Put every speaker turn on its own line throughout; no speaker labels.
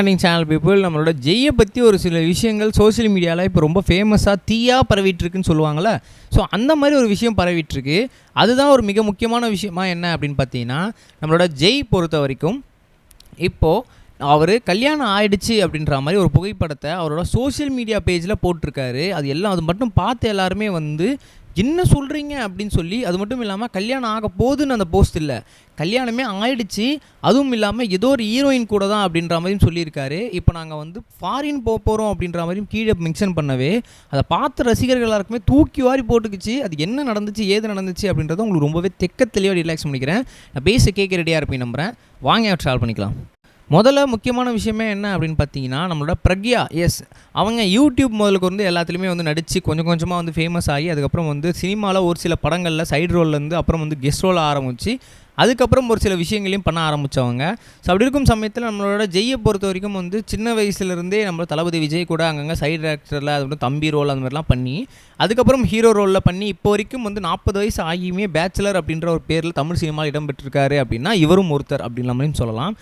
Morning channel people. நம்மளோட ஜெய்யை பற்றி ஒரு சில விஷயங்கள் சோஷியல் மீடியாவில் இப்போ ரொம்ப ஃபேமஸாக தீயாக பரவிட்டுருக்குன்னு சொல்லுவாங்கள்ல. ஸோ அந்த மாதிரி ஒரு விஷயம் பரவிட்டுருக்கு. அதுதான் ஒரு மிக முக்கியமான விஷயமா என்ன அப்படின்னு பார்த்தீங்கன்னா, நம்மளோட ஜெய் பொறுத்த வரைக்கும் இப்போது அவர் கல்யாணம் ஆயிடுச்சு அப்படின்ற மாதிரி ஒரு புகைப்படத்தை அவரோட சோஷியல் மீடியா பேஜில் போட்டிருக்காரு. அது மட்டும் பார்த்து எல்லாருமே வந்து என்ன சொல்கிறீங்க அப்படின்னு சொல்லி, அது மட்டும் இல்லாமல் கல்யாணம் ஆக போகுதுன்னு அந்த போஸ்ட் இல்லை, கல்யாணமே ஆயிடுச்சு, அதுவும் இல்லாமல் ஏதோ ஒரு ஹீரோயின் கூட தான் அப்படின்ற மாதிரியும் சொல்லியிருக்காரு. இப்போ நாங்கள் வந்து ஃபாரின் போகிறோம் அப்படின்ற மாதிரியும் கீழே மென்ஷன் பண்ணவே அதை பார்த்த ரசிகர்கள் எல்லாருக்குமே தூக்கி வாரி போட்டுக்குச்சு. அது என்ன நடந்துச்சு ஏது நடந்துச்சு அப்படின்றத உங்களுக்கு ரொம்பவே தெக்க தெளிவாக ரிலாக்ஸ் பண்ணிக்கிறேன். நான் பேச கேட்க ரெடியாக இருப்பேன் நம்புகிறேன். வாங்க ட்ராவல் பண்ணிக்கலாம். முதல்ல முக்கியமான விஷயமே என்ன அப்படின்னு பார்த்தீங்கன்னா, நம்மளோட பிரக்யா அவங்க யூடியூப் முதலுக்கு வந்து எல்லாத்துலேயுமே வந்து நடித்து கொஞ்சம் கொஞ்சமாக வந்து ஃபேமஸ் ஆகி, அதுக்கப்புறம் வந்து சினிமாவில் ஒரு சில படங்களில் சைடு ரோல்லேருந்து அப்புறம் வந்து கெஸ்ட் ரோல் ஆரம்பித்து, அதுக்கப்புறம் ஒரு சில விஷயங்களையும் பண்ண ஆரம்பித்தவங்க. ஸோ அப்படி இருக்கும் சமயத்தில் நம்மளோட ஜெய்யை பொறுத்த வரைக்கும் வந்து சின்ன வயசுலேருந்தே நம்மளோட தளபதி விஜய் கூட அங்கங்கே சைடு ஆக்டரில் அது வந்து தம்பி ரோல் அந்த மாதிரிலாம் பண்ணி, அதுக்கப்புறம் ஹீரோ ரோலில் பண்ணி இப்போ வரைக்கும் வந்து 40 வயசு ஆகியுமே பேச்சுலர் அப்படின்ற ஒரு பேரில் தமிழ் சினிமாவில் இடம்பெற்றிருக்காரு அப்படின்னா இவரும் ஒருத்தர் அப்படின்ற மாதிரியும் சொல்லலாம்.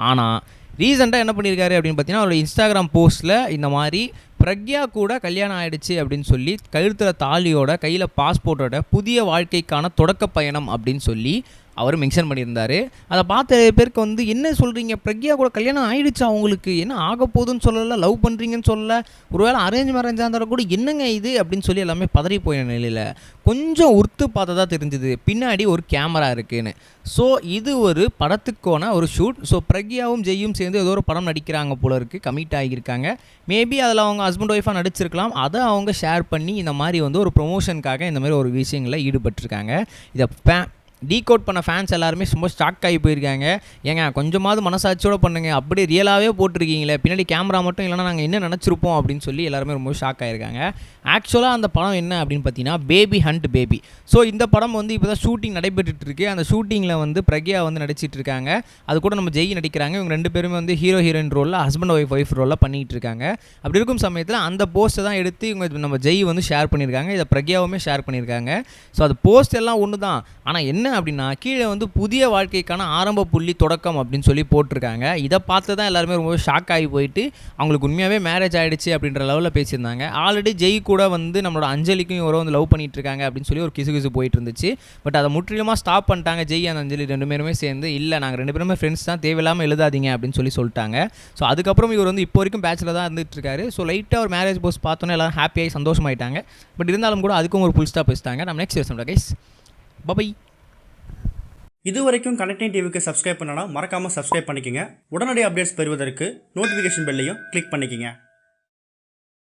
ஆனால் ரீசெண்டாக என்ன பண்ணியிருக்காரு அப்படின்னு பார்த்தீங்கன்னா, அவரோட இன்ஸ்டாகிராம் போஸ்ட்டில் இந்த மாதிரி பிரக்யா கூட கல்யாணம் ஆகிடுச்சு அப்படின்னு சொல்லி, கழுத்தில் தாலியோட கையில் பாஸ்போர்ட்டோட புதிய வாழ்க்கைக்கான தொடக்க பயணம் அப்படின்னு சொல்லி அவர் மென்ஷன் பண்ணியிருந்தார். அதை பார்த்த பேருக்கு வந்து என்ன சொல்கிறீங்க, பிரக்யா கூட கல்யாணம் ஆகிடுச்சா, அவங்களுக்கு என்ன ஆக போகுதுன்னு சொல்லலை, லவ் பண்ணுறீங்கன்னு சொல்லலை, ஒருவேளை அரேஞ்ச் மேரேஜாக இருந்தாலும் கூட என்னங்க இது அப்படின்னு சொல்லி எல்லாமே பதறி போயின நிலையில் கொஞ்சம் உறுத்து பார்த்ததா தெரிஞ்சுது பின்னாடி ஒரு கேமரா இருக்குன்னு. ஸோ இது ஒரு படத்துக்கான ஒரு ஷூட். ஸோ பிரக்யாவும் ஜெய்யும் சேர்ந்து ஏதோ ஒரு படம் நடிக்கிறாங்க போல இருக்குது, கமிட் ஆகியிருக்காங்க. மேபி அதில் அவங்க ஹஸ்பண்ட் ஒய்ஃபாக நடிச்சிருக்கலாம். அதை அவங்க ஷேர் பண்ணி இந்த மாதிரி வந்து ஒரு ப்ரொமோஷனுக்காக இந்த மாதிரி ஒரு விஷயங்களில் ஈடுபட்டிருக்காங்க. இதை டீகோட் பண்ண ஃபேன்ஸ் எல்லாருமே ரொம்ப ஷாக் ஆகி போயிருக்காங்க. ஏங்க கொஞ்சமாவது மனசாட்சியோடு பண்ணுங்கள், அப்படியே ரியலாகவே போட்டிருக்கீங்களே, பின்னாடி கேமரா மட்டும் இல்லைனா நாங்கள் என்ன நினச்சிருப்போம் அப்படின்னு சொல்லி எல்லாருமே ரொம்ப ஷாக் ஆகிருக்காங்க. ஆக்சுவலாக அந்த படம் என்ன அப்படின்னு பார்த்தீங்கன்னா, பேபி ஹண்ட் பேபி. ஸோ இந்த படம் வந்து இப்போ தான் ஷூட்டிங் நடைபெற்றுருக்கு. அந்த ஷூட்டிங்கில் வந்து பிரக்யா வந்து நடிச்சிட்டு இருக்காங்க, அது கூட நம்ம ஜெய் நடிக்கிறாங்க. இவங்க 2 பேருமே வந்து ஹீரோயின் ரோலில் ஹஸ்பண்ட் ஒய்ஃப் ரோலில் பண்ணிகிட்டு இருக்காங்க. அப்படி இருக்கும் சமயத்தில் அந்த போஸ்ட்டை தான் எடுத்து இவங்க நம்ம ஜெய் வந்து ஷேர் பண்ணியிருக்காங்க, இதை பிரக்யாவுமே ஷேர் பண்ணியிருக்காங்க. ஸோ அது போஸ்ட் எல்லாம் ஒன்று தான், ஆனால் என்ன அப்படின்னா கீழே வந்து புதிய வாழ்க்கைக்கான ஆரம்ப புள்ளி தொடக்கம் அப்படின்னு சொல்லி போட்டிருக்காங்க. இதை பார்த்து தான் எல்லாருமே ரொம்ப ஷாக் ஆகி போயிட்டு அவங்களுக்கு உண்மையாகவே மேரேஜ் ஆகிடுச்சு அப்படின்ற லெவலில் பேசியிருந்தாங்க. ஆல்ரெடி ஜெய் கூட வந்து நம்மளோட அஞ்சலிக்கும் இவரோ வந்து லவ் பண்ணிட்டு இருக்காங்க அப்படின்னு சொல்லி ஒரு கிசு போயிட்டு இருந்துச்சு. பட் அதை முற்றிலுமாக ஸ்டாப் பண்ணிட்டாங்க. ஜெய் அந்த அஞ்சலி 2 பேருமே சேர்ந்து, இல்லை நாங்கள் 2 பேருமே ஃப்ரெண்ட்ஸ் தான், தேவையில்லாமல் எழுதாதீங்க அப்படின்னு சொல்லி சொல்லிட்டாங்க. ஸோ அதுக்கப்புறம் இவர் வந்து இப்போ வரைக்கும் பேச்சில் தான் இருந்துட்டு இருக்காரு. ஸோ லைட்டாக ஒரு மேரேஜ் போஸ்ட் பார்த்தோன்னே எல்லாம் ஹாப்பியாகி சந்தோஷமாயிட்டாங்க. பட் இருந்தாலும் கூட அதுக்கும் ஒரு புல் ஸ்டாப் வச்சுட்டாங்க. நம்ம நெக்ஸ்ட் பேசுகிறோம் கைஸ். பை.
இது வரைக்கும் கனெக்டிங் டிவிக்கு சப்ஸ்கிரைப் பண்ணனா மறக்காமல் சப்ஸ்கிரைப் பண்ணிக்கங்க. உடனடி அப்டேட்ஸ் பெறுவதற்கு நோட்டிஃபிகேஷன் பெல்லையும் கிளிக் பண்ணிக்கங்க.